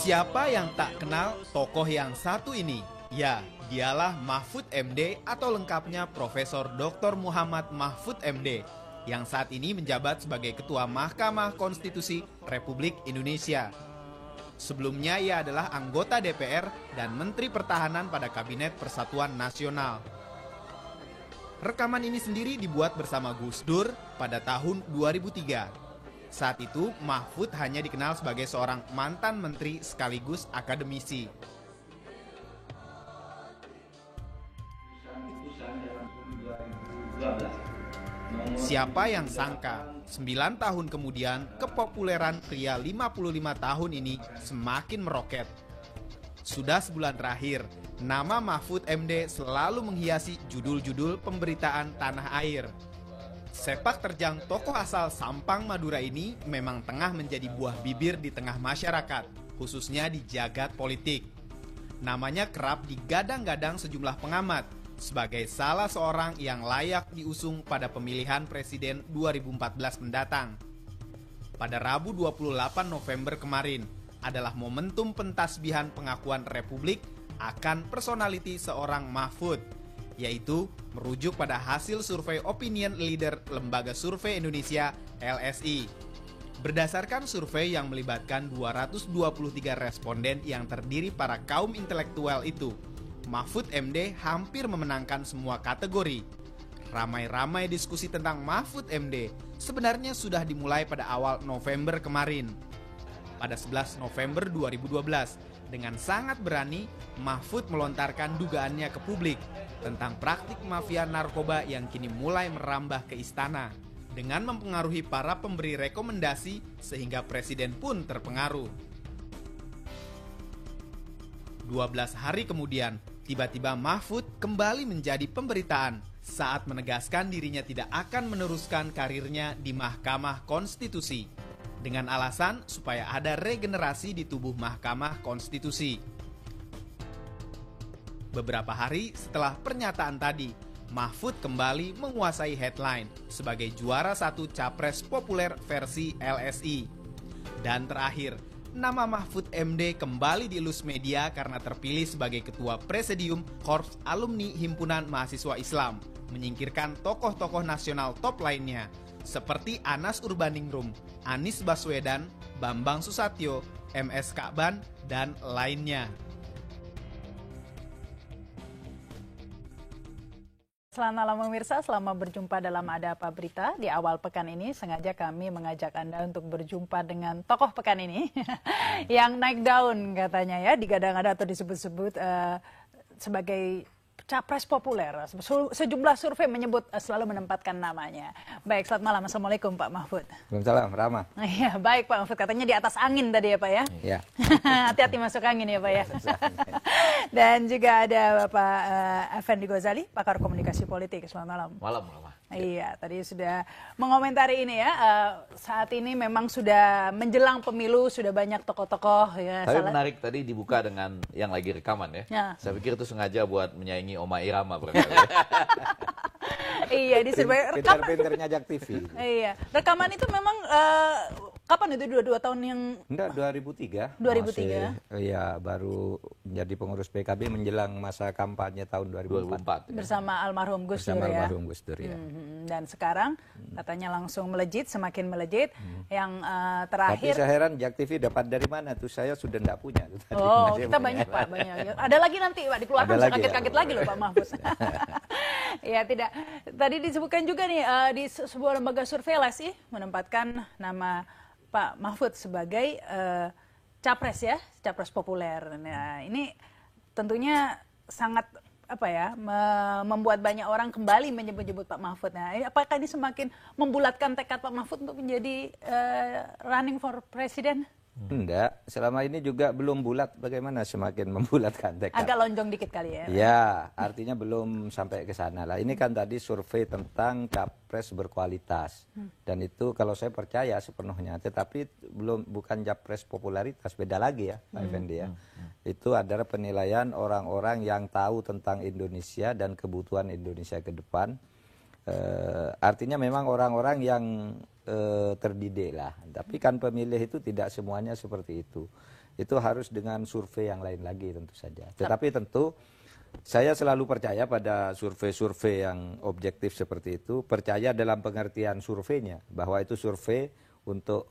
Siapa yang tak kenal tokoh yang satu ini? Ya, dialah Mahfud MD atau lengkapnya Profesor Dr. Muhammad Mahfud MD yang saat ini menjabat sebagai Ketua Mahkamah Konstitusi Republik Indonesia. Sebelumnya ia adalah anggota DPR dan Menteri Pertahanan pada Kabinet Persatuan Nasional. Rekaman ini sendiri dibuat bersama Gus Dur pada tahun 2003. Saat itu, Mahfud hanya dikenal sebagai seorang mantan menteri sekaligus akademisi. Siapa yang sangka, 9 tahun kemudian kepopuleran pria 55 tahun ini semakin meroket. Sudah sebulan terakhir, nama Mahfud MD selalu menghiasi judul-judul pemberitaan tanah air. Sepak terjang tokoh asal Sampang, Madura ini memang tengah menjadi buah bibir di tengah masyarakat, khususnya di jagat politik. Namanya kerap digadang-gadang sejumlah pengamat sebagai salah seorang yang layak diusung pada pemilihan presiden 2014 mendatang. Pada Rabu 28 November kemarin adalah momentum pentasbihan pengakuan Republik akan personality seorang Mahfud, yaitu merujuk pada hasil survei opinion leader Lembaga Survei Indonesia LSI. Berdasarkan survei yang melibatkan 223 responden yang terdiri para kaum intelektual itu, Mahfud MD hampir memenangkan semua kategori. Ramai-ramai diskusi tentang Mahfud MD sebenarnya sudah dimulai pada awal November kemarin. Pada 11 November 2012, dengan sangat berani, Mahfud melontarkan dugaannya ke publik tentang praktik mafia narkoba yang kini mulai merambah ke istana dengan mempengaruhi para pemberi rekomendasi sehingga presiden pun terpengaruh. 12 hari kemudian, tiba-tiba Mahfud kembali menjadi pemberitaan saat menegaskan dirinya tidak akan meneruskan karirnya di Mahkamah Konstitusi dengan alasan supaya ada regenerasi di tubuh Mahkamah Konstitusi. Beberapa hari setelah pernyataan tadi, Mahfud kembali menguasai headline sebagai juara satu capres populer versi LSI. Dan terakhir, nama Mahfud MD kembali dielus media karena terpilih sebagai Ketua Presidium Korps Alumni Himpunan Mahasiswa Islam, menyingkirkan tokoh-tokoh nasional top lainnya seperti Anas Urbaningrum, Anies Baswedan, Bambang Susatyo, MS Ka'ban, dan lainnya. Selamat malam pemirsa, selamat berjumpa dalam Ada Apa Berita. Di awal pekan ini sengaja kami mengajak Anda untuk berjumpa dengan tokoh pekan ini yang naik daun katanya ya, digadang-gadang atau disebut-sebut sebagai capres populer. Sejumlah survei menyebut selalu menempatkan namanya. Baik, selamat malam. Assalamualaikum Pak Mahfud. Waalaikumsalam, Rama. Iya, baik Pak Mahfud. Katanya di atas angin tadi ya Pak ya? Iya. Hati-hati masuk angin ya Pak ya. Dan juga ada Bapak Effendi Ghazali, pakar komunikasi politik. Selamat malam. Malam, Rama. Iya, tadi sudah mengomentari ini ya. Saat ini memang sudah menjelang pemilu, sudah banyak tokoh-tokoh. Ya, Tapi menarik tadi dibuka dengan yang lagi rekaman ya. Ya. Saya pikir itu sengaja buat menyaingi Oma Irama. Iya, di survei rekaman. Pinter-pinternya Jak TV. Iya, rekaman itu memang kapan itu 2 tahun yang Enggak, 2003. 2003. Iya, baru menjadi pengurus PKB menjelang masa kampanye tahun 2004. 2004. bersama almarhum Gus Dur Bersama ya. almarhum Gus Dur ya. Dan sekarang katanya langsung melejit, semakin melejit. Yang Tapi terakhir. saya heran Jak TV dapat dari mana tuh, saya sudah enggak punya. Tuh, tadi Oh, masih kita punya. banyak Pak, banyak. Ada lagi nanti Pak, dikeluarkan Ada bisa lagi, kaget-kaget ya. lagi loh Pak Mahfud. Ya tidak. Tadi disebutkan juga nih di sebuah lembaga survei LSI menempatkan nama Pak Mahfud sebagai capres ya, capres populer. Nah, ini tentunya sangat membuat banyak orang kembali menyebut-nyebut Pak Mahfud. Nah, apakah ini semakin membulatkan tekad Pak Mahfud untuk menjadi running for president? Enggak, selama ini juga belum bulat, bagaimana semakin membulatkan tekad. Agak lonjong dikit kali ya. Ya, artinya belum sampai ke sana lah. Ini kan tadi survei tentang capres berkualitas. Dan itu kalau saya percaya sepenuhnya, tetapi bukan capres popularitas, beda lagi ya Pak Effendi ya. Itu adalah penilaian orang-orang yang tahu tentang Indonesia dan kebutuhan Indonesia ke depan. artinya memang orang-orang yang terdidik lah. Tapi kan pemilih itu tidak semuanya seperti itu. Itu harus dengan survei yang lain lagi tentu saja. Tetapi tentu saya selalu percaya pada survei-survei yang objektif seperti itu. Percaya dalam pengertian surveinya, bahwa itu survei untuk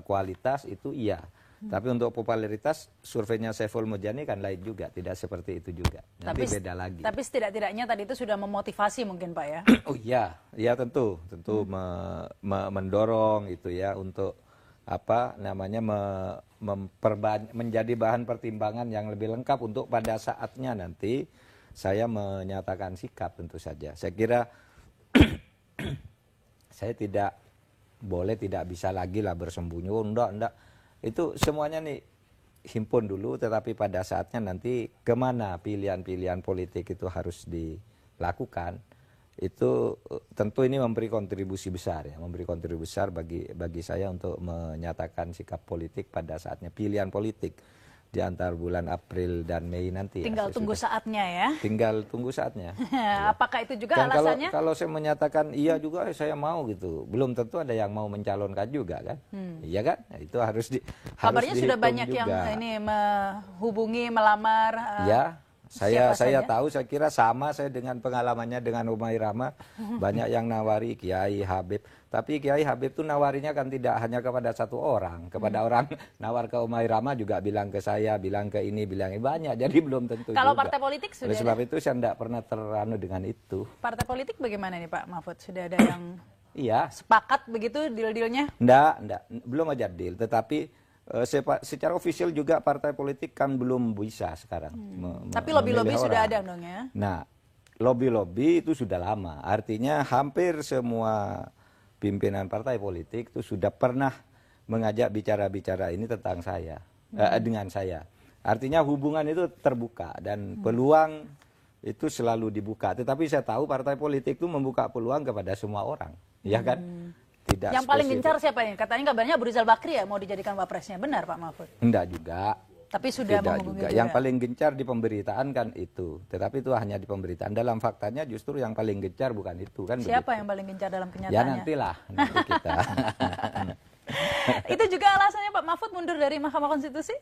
kualitas itu iya. Tapi untuk popularitas surveinya Saiful Mujani kan lain juga, tidak seperti itu juga. Nanti beda lagi. Tapi setidak-tidaknya tadi itu sudah memotivasi mungkin Pak ya? Oh iya, ya tentu mendorong itu ya untuk menjadi bahan pertimbangan yang lebih lengkap untuk pada saatnya nanti saya menyatakan sikap tentu saja. Saya kira saya tidak bisa lagi lah bersembunyi. Oh, enggak. Itu semuanya nih himpun dulu, tetapi pada saatnya nanti kemana pilihan-pilihan politik itu harus dilakukan, itu tentu ini memberi kontribusi besar ya, bagi saya untuk menyatakan sikap politik pada saatnya pilihan politik di antara bulan April dan Mei nanti. Tinggal tunggu saatnya ya. Tinggal tunggu saatnya. Apakah itu juga dan alasannya? Kalau saya menyatakan iya juga saya mau gitu, belum tentu ada yang mau mencalonkan juga kan. Iya kan? Nah, itu harus kabarnya sudah banyak juga. Yang ini menghubungi, melamar. Ya. Saya tahu, saya kira sama saya dengan pengalamannya dengan Omah Irama. Banyak yang nawari Kiai Habib. Tapi Kiai Habib itu nawarinya kan tidak hanya kepada satu orang. Kepada orang nawar ke Omah Irama juga bilang ke saya, bilang ke ini, bilang ini. Banyak, jadi belum tentu Kalau juga. partai politik sudah oleh sebab itu saya tidak pernah teranu dengan itu. Partai politik bagaimana nih Pak Mahfud? Sudah ada yang sepakat begitu deal-dealnya? Enggak. Belum aja deal. Tetapi secara ofisial juga partai politik kan belum bisa sekarang. Tapi lobby-lobby sudah ada dong ya? Nah, lobby-lobby itu sudah lama. Artinya hampir semua pimpinan partai politik itu sudah pernah mengajak bicara-bicara ini tentang saya, dengan saya. Artinya hubungan itu terbuka dan peluang itu selalu dibuka. Tetapi saya tahu partai politik itu membuka peluang kepada semua orang, ya kan? Tidak yang paling gencar siapa ini? Katanya kabarnya Abu Rizal Bakri ya mau dijadikan wapresnya. Benar Pak Mahfud? Enggak juga. Tapi sudah menghubungi juga. Yang paling gencar di pemberitaan kan itu. Tetapi itu hanya di pemberitaan. Dalam faktanya justru yang paling gencar bukan itu kan. Siapa begitu. Yang paling gencar dalam kenyataannya? Ya nantilah nanti kita. Itu juga alasannya Pak Mahfud mundur dari Mahkamah Konstitusi?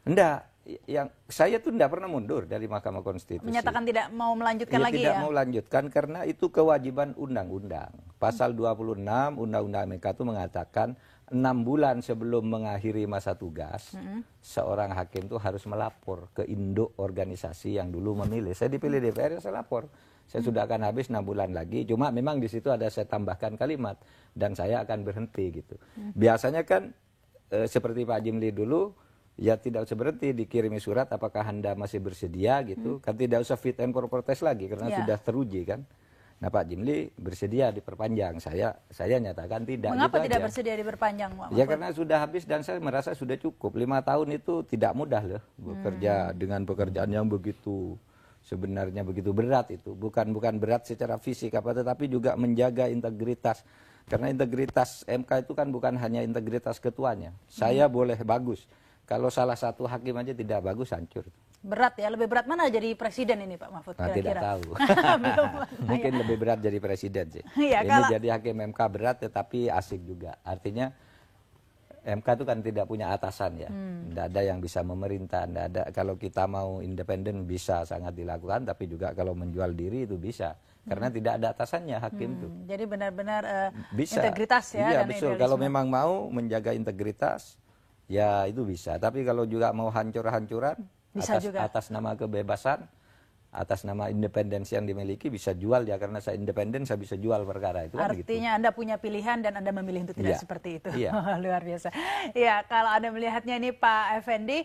Enggak. Yang saya tuh enggak pernah mundur dari Mahkamah Konstitusi. Menyatakan tidak mau melanjutkan lagi tidak ya? Tidak mau lanjutkan karena itu kewajiban undang-undang. Pasal 26 Undang-Undang MK itu mengatakan 6 bulan sebelum mengakhiri masa tugas, seorang hakim itu harus melapor ke induk organisasi yang dulu memilih. Saya dipilih DPR, saya lapor. Saya sudah akan habis 6 bulan lagi. Cuma memang di situ ada saya tambahkan kalimat dan saya akan berhenti gitu. Biasanya kan seperti Pak Jimli dulu, ya tidak usah berhenti, dikirimi surat apakah Anda masih bersedia gitu. Kan tidak usah fit and proper test lagi karena sudah teruji kan. Nah Pak Jimli bersedia diperpanjang, saya nyatakan tidak. Mengapa gitu tidak aja. bersedia diperpanjang Pak? Ya karena sudah habis dan saya merasa sudah cukup. 5 tahun itu tidak mudah loh bekerja dengan pekerjaan yang begitu sebenarnya begitu berat itu. Bukan berat secara fisik apa, tetapi juga menjaga integritas. Karena integritas MK itu kan bukan hanya integritas ketuanya. Saya boleh bagus. Kalau salah satu hakim aja tidak bagus, hancur. Berat ya, lebih berat mana jadi presiden ini Pak Mahfud Nah, kira-kira? tidak tahu. Mungkin lebih berat jadi presiden sih. Ya, ini kalau... jadi hakim MK berat tetapi asik juga. Artinya MK itu kan tidak punya atasan ya. Tidak ada yang bisa memerintah. Tidak ada, kalau kita mau independen bisa sangat dilakukan, tapi juga kalau menjual diri itu bisa. Karena tidak ada atasannya hakim itu. Jadi benar-benar bisa. Integritas ya. Iya dan betul, idealisme. kalau memang mau menjaga integritas, ya itu bisa. Tapi kalau juga mau hancur-hancuran atas nama kebebasan, atas nama independensi yang dimiliki, bisa jual ya. Karena saya independen, saya bisa jual perkara itu. Artinya kan, Anda punya pilihan dan Anda memilih untuk tidak seperti itu. Iya. Luar biasa. Ya, kalau Anda melihatnya ini Pak Effendi,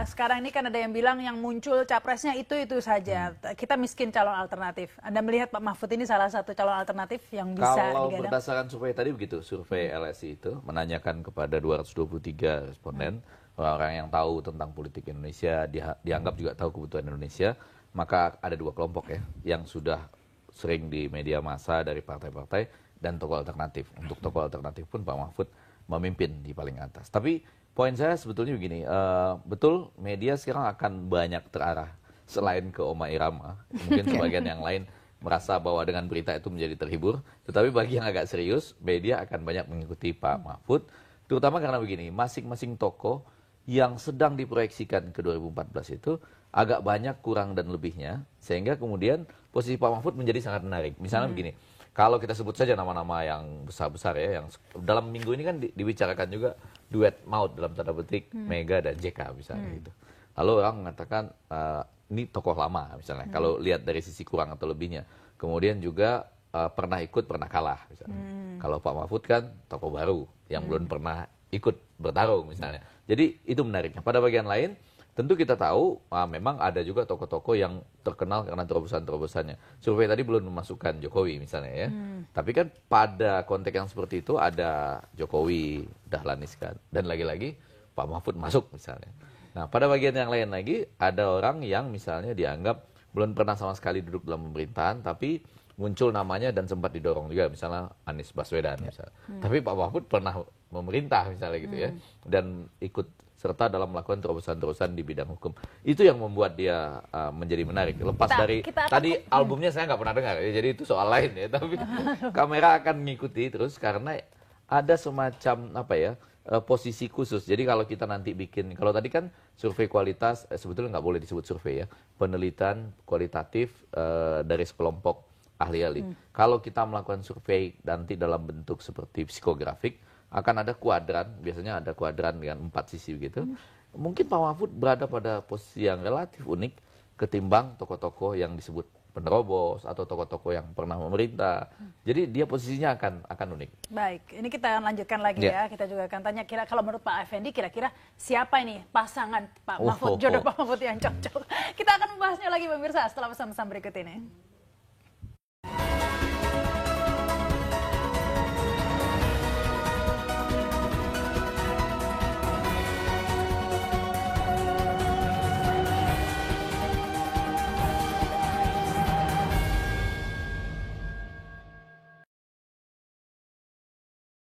sekarang ini kan ada yang bilang yang muncul capresnya itu saja. Kita miskin calon alternatif. Anda melihat Pak Mahfud ini salah satu calon alternatif yang bisa kalau digadang? berdasarkan survei tadi begitu, survei LSI itu menanyakan kepada 223 responden, orang-orang yang tahu tentang politik Indonesia, dianggap juga tahu kebutuhan Indonesia, maka ada 2 kelompok ya, yang sudah sering di media massa dari partai-partai dan tokoh alternatif. Untuk tokoh alternatif pun Pak Mahfud memimpin di paling atas. Tapi poin saya sebetulnya begini, betul media sekarang akan banyak terarah selain ke Omah Irama, mungkin sebagian yang lain merasa bahwa dengan berita itu menjadi terhibur. Tetapi bagi yang agak serius, media akan banyak mengikuti Pak Mahfud. Terutama karena begini, masing-masing tokoh yang sedang diproyeksikan ke 2014 itu agak banyak kurang dan lebihnya. Sehingga kemudian posisi Pak Mahfud menjadi sangat menarik. Misalnya begini, kalau kita sebut saja nama-nama yang besar-besar ya, yang dalam minggu ini kan dibicarakan juga duet maut dalam tanda petik Mega dan JK misalnya gitu. Lalu orang mengatakan ini tokoh lama misalnya, kalau lihat dari sisi kurang atau lebihnya. Kemudian juga pernah ikut, pernah kalah misalnya. Kalau Pak Mahfud kan tokoh baru yang belum pernah ikut bertarung misalnya. Jadi itu menariknya. Pada bagian lain, tentu kita tahu memang ada juga tokoh-tokoh yang terkenal karena terobosan-terobosannya. Survei tadi belum memasukkan Jokowi misalnya ya. Tapi kan pada konteks yang seperti itu ada Jokowi, Dahlan Iskan, dan lagi-lagi Pak Mahfud masuk misalnya. Nah, pada bagian yang lain lagi, ada orang yang misalnya dianggap belum pernah sama sekali duduk dalam pemerintahan, tapi muncul namanya dan sempat didorong juga, misalnya Anies Baswedan misalnya. Tapi Pak Mahfud pernah memerintah misalnya gitu ya, dan ikut serta dalam melakukan terobosan-terobosan di bidang hukum. Itu yang membuat dia menjadi menarik. Lepas dari tadi albumnya saya nggak pernah dengar, ya, jadi itu soal lain ya. Tapi kamera akan mengikuti terus karena ada semacam apa ya, posisi khusus. Jadi kalau kita nanti bikin, kalau tadi kan survei kualitas, sebetulnya nggak boleh disebut survei ya, penelitian kualitatif dari sekelompok ahli-ahli. Kalau kita melakukan survei nanti dalam bentuk seperti psikografik, akan ada kuadran, biasanya ada kuadran dengan 4 sisi begitu. Mungkin Pak Mahfud berada pada posisi yang relatif unik ketimbang tokoh-tokoh yang disebut penerobos atau tokoh-tokoh yang pernah memerintah. Jadi dia posisinya akan unik. Baik, ini kita akan lanjutkan lagi ya. Kita juga akan tanya kalau menurut Pak Effendi kira-kira siapa ini pasangan Pak Mahfud, jodoh Pak Mahfud yang cocok. Kita akan membahasnya lagi pemirsa setelah pesan-pesan berikut ini.